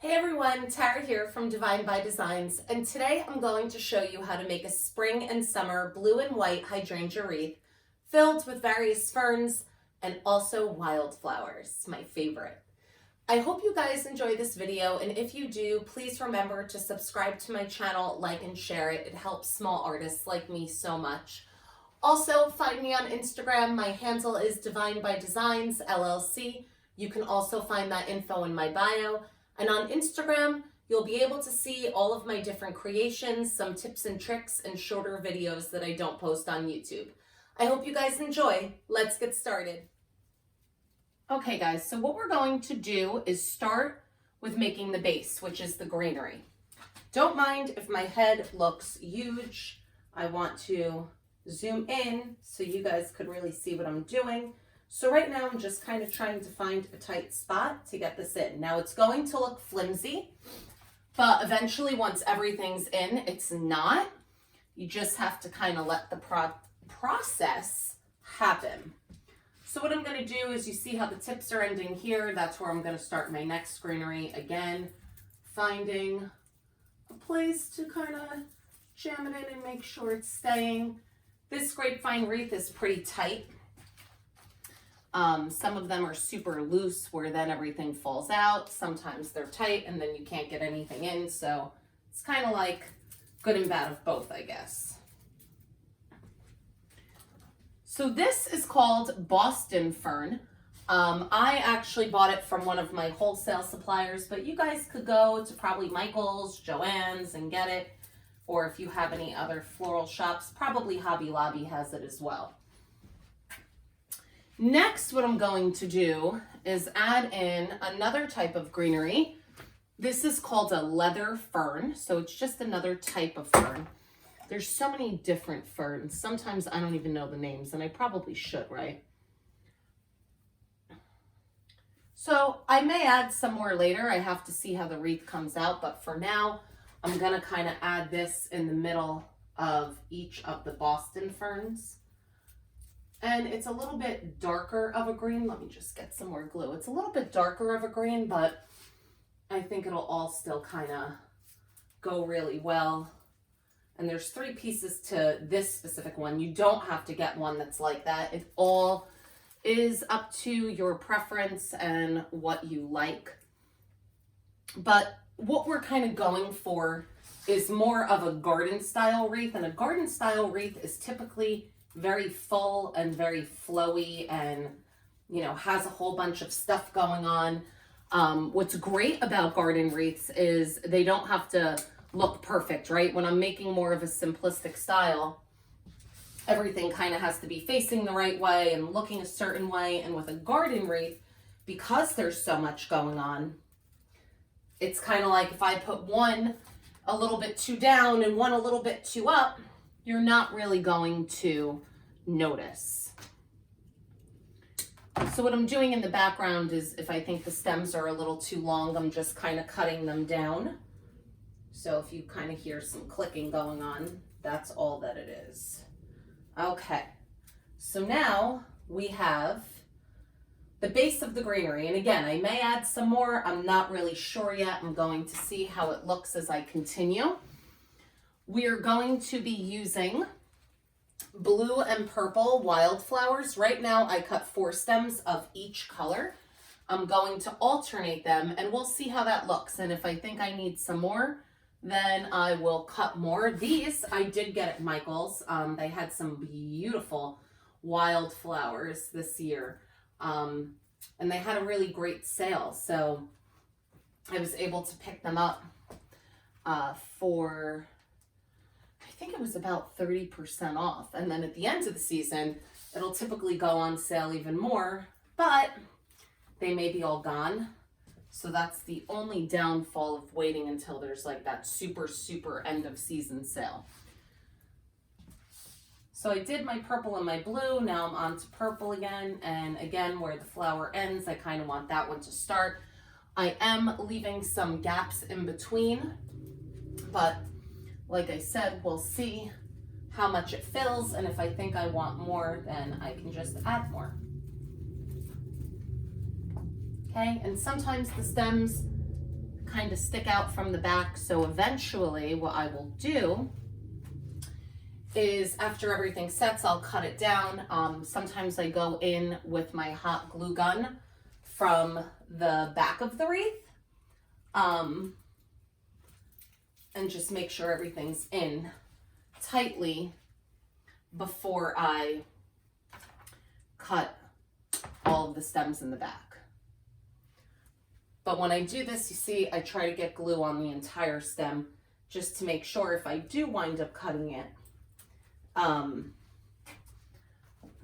Hey everyone, Tara here from Divine by Designs, and today I'm going to show you how to make a spring and summer blue and white hydrangea wreath filled with various ferns and also wildflowers, my favorite. I hope you guys enjoy this video, and if you do, please remember to subscribe to my channel, like and share it. It helps small artists like me so much. Also, find me on Instagram. My handle is Divine by Designs, LLC. You can also find that info in my bio. And on Instagram, you'll be able to see all of my different creations, some tips and tricks, and shorter videos that I don't post on YouTube. I hope you guys enjoy. Let's get started. Okay guys, so what we're going to do is start with making the base, which is the greenery. Don't mind if my head looks huge. I want to zoom in so you guys could really see what I'm doing. So right now I'm just kind of trying to find a tight spot to get this in. Now it's going to look flimsy, but eventually once everything's in, it's not. You just have to kind of let the process happen. So what I'm going to do is, you see how the tips are ending here? That's where I'm going to start my next greenery. Again, finding a place to kind of jam it in and make sure it's staying. This grapevine wreath is pretty tight. Some of them are super loose where then everything falls out. Sometimes they're tight and then you can't get anything in. So it's kind of like good and bad of both, I guess. So this is called Boston fern. I actually bought it from one of my wholesale suppliers, but you guys could go to probably Michael's, Joann's and get it. Or if you have any other floral shops, probably Hobby Lobby has it as well. Next, what I'm going to do is add in another type of greenery. This is called a leather fern, so it's just another type of fern. There's so many different ferns. Sometimes I don't even know the names, and I probably should, right? So I may add some more later. I have to see how the wreath comes out, but for now, I'm gonna kind of add this in the middle of each of the Boston ferns. And it's a little bit darker of a green. Let me just get some more glue. It's a little bit darker of a green, but I think it'll all still kind of go really well. And there's 3 pieces to this specific one. You don't have to get one that's like that. It all is up to your preference and what you like. But what we're kind of going for is more of a garden style wreath. And a garden style wreath is typically very full and very flowy and, you know, has a whole bunch of stuff going on. What's great about garden wreaths is they don't have to look perfect, right? When I'm making more of a simplistic style, everything kind of has to be facing the right way and looking a certain way. And with a garden wreath, because there's so much going on, it's kind of like if I put one a little bit too down and one a little bit too up, you're not really going to notice. So what I'm doing in the background is, if I think the stems are a little too long, I'm just kind of cutting them down. So if you kind of hear some clicking going on, that's all that it is. Okay, so now we have the base of the greenery. And again, I may add some more. I'm not really sure yet. I'm going to see how it looks as I continue. We're going to be using blue and purple wildflowers. Right now I cut 4 stems of each color. I'm going to alternate them and we'll see how that looks. And if I think I need some more, then I will cut more. These I did get at Michael's. They had some beautiful wildflowers this year. And they had a really great sale. So I was able to pick them up for, I think it was about 30% off. And then at the end of the season, it'll typically go on sale even more, but they may be all gone. So that's the only downfall of waiting until there's like that super, super end of season sale. So I did my purple and my blue. Now I'm on to purple again. And again, where the flower ends, I kind of want that one to start. I am leaving some gaps in between, but like I said, we'll see how much it fills, and if I think I want more, then I can just add more. Okay, and sometimes the stems kind of stick out from the back. So eventually what I will do is after everything sets, I'll cut it down. Sometimes I go in with my hot glue gun from the back of the wreath and just make sure everything's in tightly before I cut all of the stems in the back. But when I do this, you see, I try to get glue on the entire stem just to make sure if I do wind up cutting it,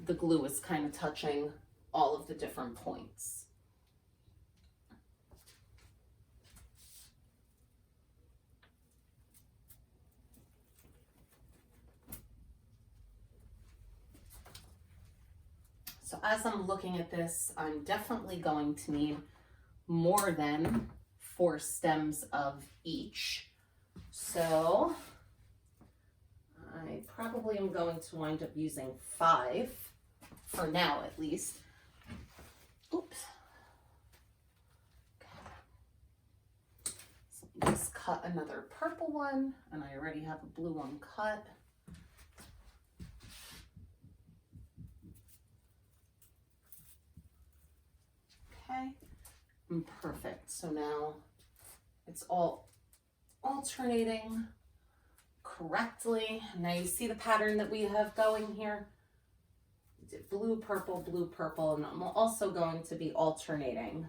the glue is kind of touching all of the different points. So as I'm looking at this, I'm definitely going to need more than 4 stems of each. So I probably am going to wind up using 5 for now, at least. Oops. Okay. So let me just cut another purple one, and I already have a blue one cut. Okay, and perfect. So now it's all alternating correctly. Now you see the pattern that we have going here. We did blue, purple, and I'm also going to be alternating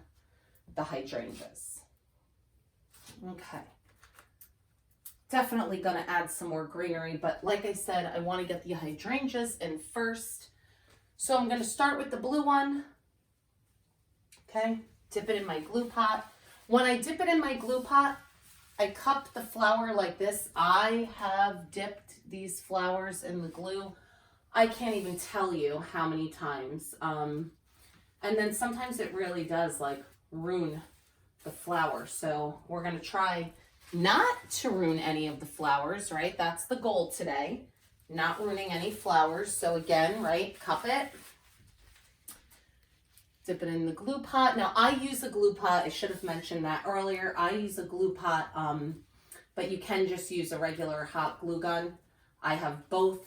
the hydrangeas. Okay. Definitely going to add some more greenery, but like I said, I want to get the hydrangeas in first. So I'm going to start with the blue one. Okay, dip it in my glue pot. When I dip it in my glue pot, I cup the flower like this. I have dipped these flowers in the glue. I can't even tell you how many times. And then sometimes it really does like ruin the flower. So we're gonna try not to ruin any of the flowers, right? That's the goal today, not ruining any flowers. So again, right, cup it. Dip it in the glue pot. Now I use a glue pot. I should have mentioned that earlier. I use a glue pot, but you can just use a regular hot glue gun. I have both.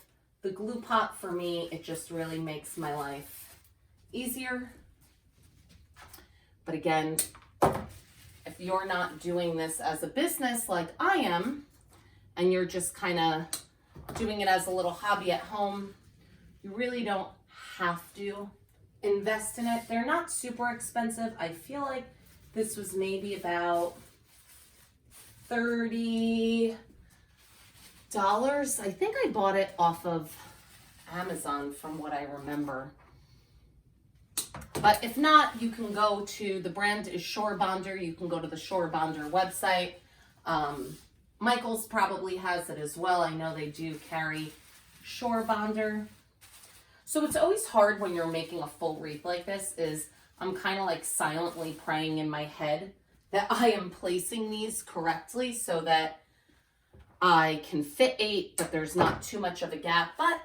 The glue pot for me, it just really makes my life easier. But again, if you're not doing this as a business like I am, and you're just kind of doing it as a little hobby at home, you really don't have to invest in it. They're not super expensive. I feel like this was maybe about $30. I think I bought it off of Amazon from what I remember. But if not, you can go to, the brand is Shore Bonder. You can go to the Shore Bonder website. Michael's probably has it as well. I know they do carry Shore Bonder. So it's always hard when you're making a full wreath like this is I'm kind of like silently praying in my head that I am placing these correctly so that I can fit 8, but there's not too much of a gap. But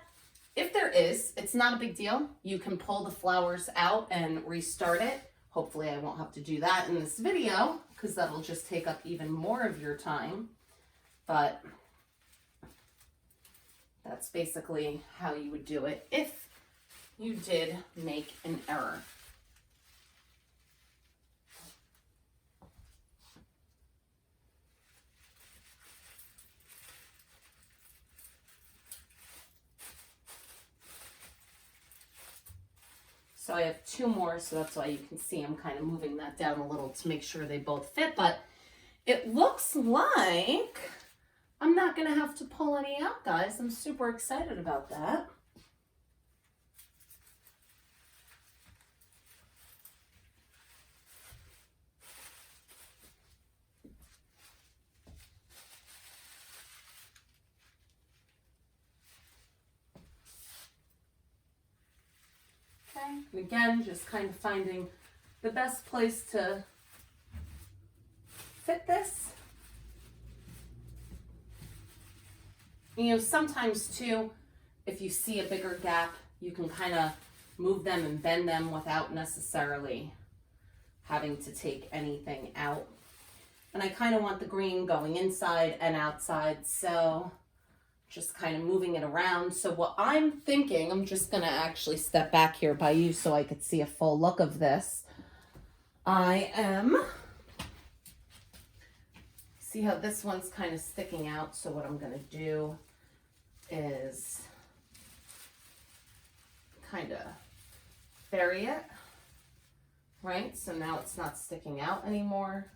if there is, it's not a big deal. You can pull the flowers out and restart it. Hopefully I won't have to do that in this video because that'll just take up even more of your time. But that's basically how you would do it if you did make an error. So I have 2 more, so that's why you can see I'm kind of moving that down a little to make sure they both fit, but it looks like I'm not going to have to pull any out, guys. I'm super excited about that. Okay, and again, just kind of finding the best place to fit this. You know, sometimes too, if you see a bigger gap, you can kind of move them and bend them without necessarily having to take anything out. And I kind of want the green going inside and outside, so just kind of moving it around. So what I'm thinking, I'm just going to actually step back here by you so I could see a full look of this. See how this one's kind of sticking out, so what I'm going to do is kind of bury it, right? So now it's not sticking out anymore.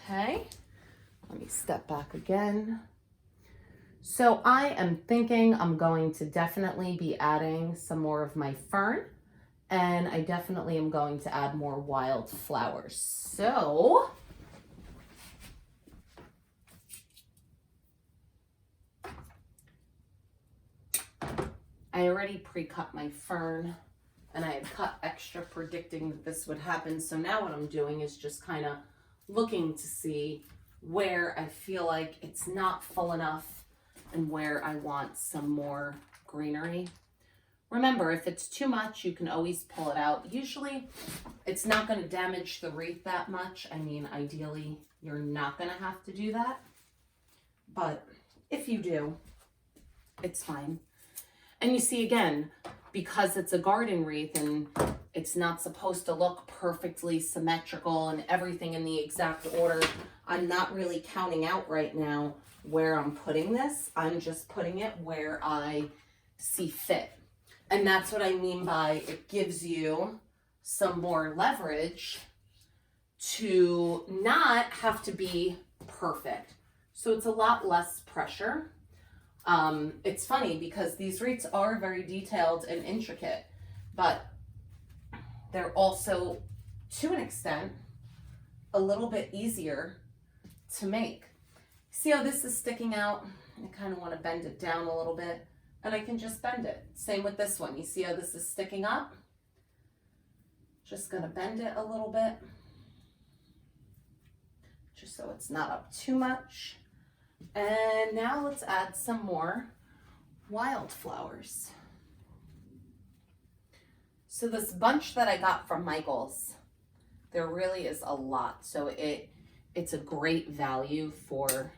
Okay, let me step back again. So I am thinking I'm going to definitely be adding some more of my fern, and I definitely am going to add more wildflowers. So I already pre-cut my fern, and I had cut extra predicting that this would happen. So now what I'm doing is just kind of looking to see where I feel like it's not full enough and where I want some more greenery. Remember, if it's too much, you can always pull it out. Usually, it's not going to damage the wreath that much. I mean, ideally, you're not going to have to do that. But if you do, it's fine. And you see, again, because it's a garden wreath and it's not supposed to look perfectly symmetrical and everything in the exact order, I'm not really counting out right now where I'm putting this. I'm just putting it where I see fit. And that's what I mean by it gives you some more leverage to not have to be perfect. So it's a lot less pressure. It's funny because these wreaths are very detailed and intricate, but they're also, to an extent, a little bit easier to make. See how this is sticking out? I kind of want to bend it down a little bit, and I can just bend it. Same with this one. You see how this is sticking up? Just going to bend it a little bit, just so it's not up too much. And now let's add some more wildflowers. So this bunch that I got from Michael's, there really is a lot. So it's a great value for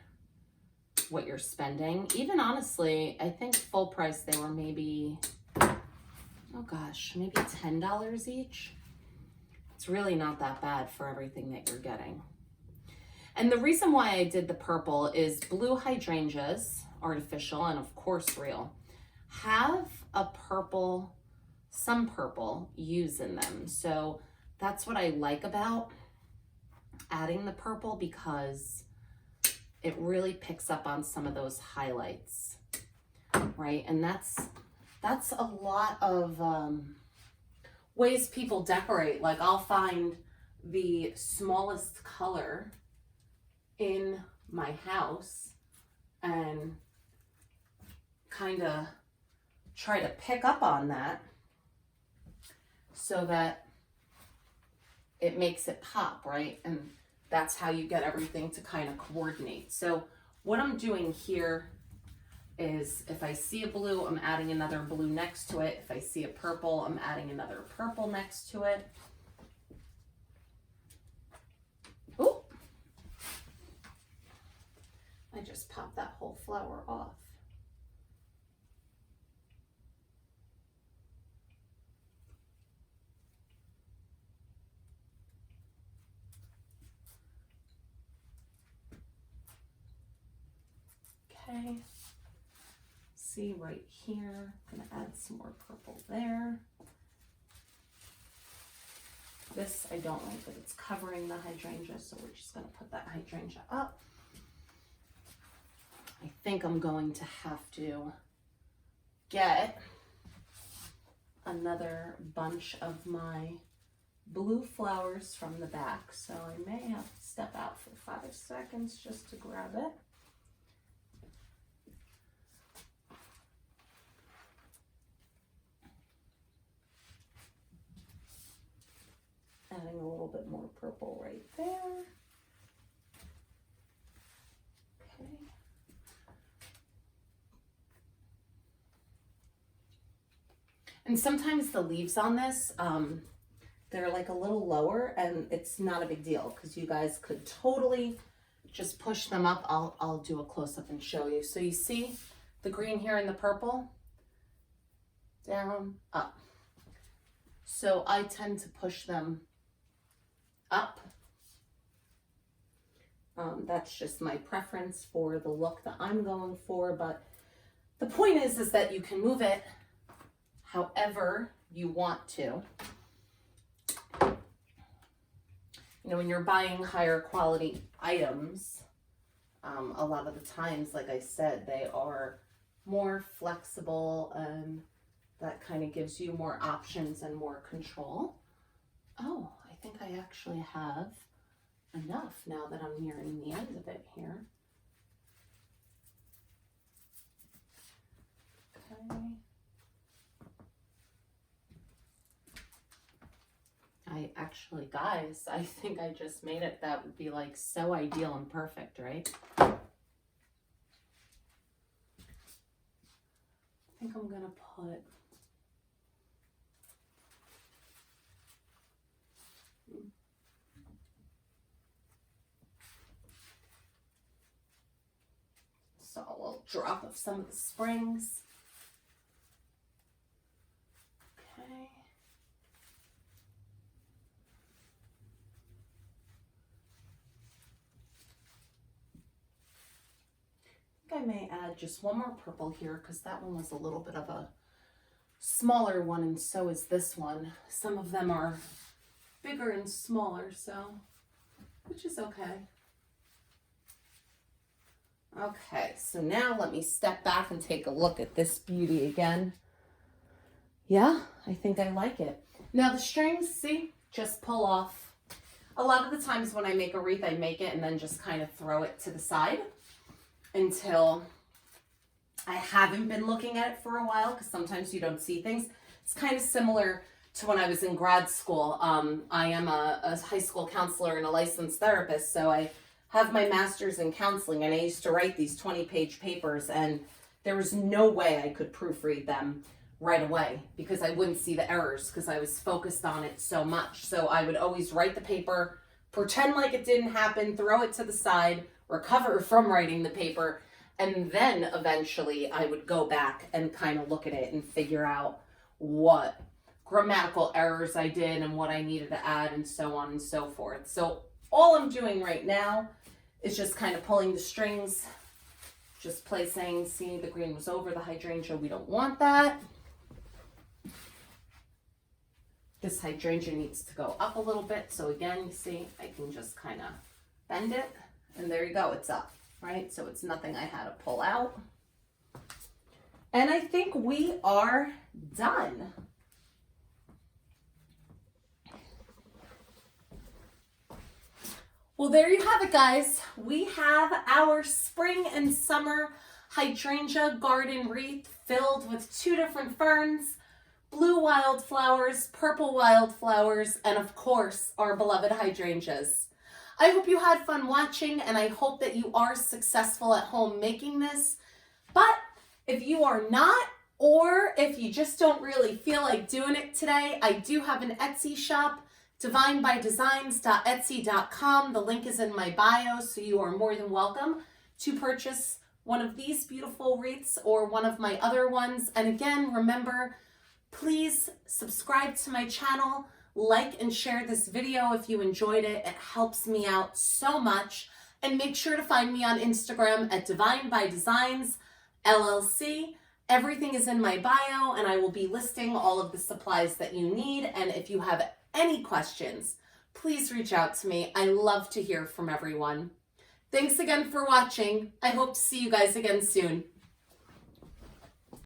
what you're spending. Even honestly, I think full price they were maybe, oh gosh, maybe $10 each. It's really not that bad for everything that you're getting. And the reason why I did the purple is blue hydrangeas, artificial and of course real, have a purple, some purple hues in them. So that's what I like about adding the purple, because it really picks up on some of those highlights, right? And that's a lot of ways people decorate. Like I'll find the smallest color in my house and kind of try to pick up on that so that it makes it pop, right? And that's how you get everything to kind of coordinate. So what I'm doing here is if I see a blue, I'm adding another blue next to it. If I see a purple, I'm adding another purple next to it. Ooh. I just popped that whole flower off. Okay, see right here, I'm gonna add some more purple there. This I don't like that it's covering the hydrangea, so we're just gonna put that hydrangea up. I think I'm going to have to get another bunch of my blue flowers from the back, so I may have to step out for 5 seconds just to grab it. Adding a little bit more purple right there. Okay. And sometimes the leaves on this, they're like a little lower, and it's not a big deal because you guys could totally just push them up. I'll do a close-up and show you. So you see the green here and the purple? Down, up. So I tend to push them up. That's just my preference for the look that I'm going for, but the point is that you can move it however you want to. You know, when you're buying higher quality items, a lot of the times, like I said, they are more flexible, and that kind of gives you more options and more control. Oh, I think I actually have enough now that I'm nearing the end of it here. Okay. I actually, guys, I think I just made it. That would be like so ideal and perfect, right? I think I'm gonna put a little drop of some of the springs. Okay. I think I may add just one more purple here because that one was a little bit of a smaller one, and so is this one. Some of them are bigger and smaller, so, which is okay. Okay, so now let me step back and take a look at this beauty again. Yeah, I think I like it. Now the strings, see, just pull off. A lot of the times when I make a wreath, I make it and then just kind of throw it to the side until I haven't been looking at it for a while, because sometimes you don't see things. It's kind of similar to when I was in grad school. I am a high school counselor and a licensed therapist, so I have my master's in counseling, and I used to write these 20-page papers, and there was no way I could proofread them right away because I wouldn't see the errors because I was focused on it so much. So I would always write the paper, pretend like it didn't happen, throw it to the side, recover from writing the paper, and then eventually I would go back and kind of look at it and figure out what grammatical errors I did and what I needed to add and so on and so forth. So all I'm doing right now is just kind of pulling the strings, just placing, see, the green was over the hydrangea. We don't want that. This hydrangea needs to go up a little bit. So again, you see, I can just kind of bend it, and there you go, it's up, right? So it's nothing I had to pull out. And I think we are done. Well, there you have it, guys. We have our spring and summer hydrangea garden wreath filled with 2 different ferns, blue wildflowers, purple wildflowers, and of course, our beloved hydrangeas. I hope you had fun watching, and I hope that you are successful at home making this. But if you are not, or if you just don't really feel like doing it today, I do have an Etsy shop, divinebydesigns.etsy.com. The link is in my bio, so you are more than welcome to purchase one of these beautiful wreaths or one of my other ones. And again, remember, please subscribe to my channel, like and share this video if you enjoyed it. It helps me out so much. And make sure to find me on Instagram at Divine by Designs LLC. Everything is in my bio, and I will be listing all of the supplies that you need. And if you have any questions, please reach out to me. I love to hear from everyone. Thanks again for watching. I hope to see you guys again soon.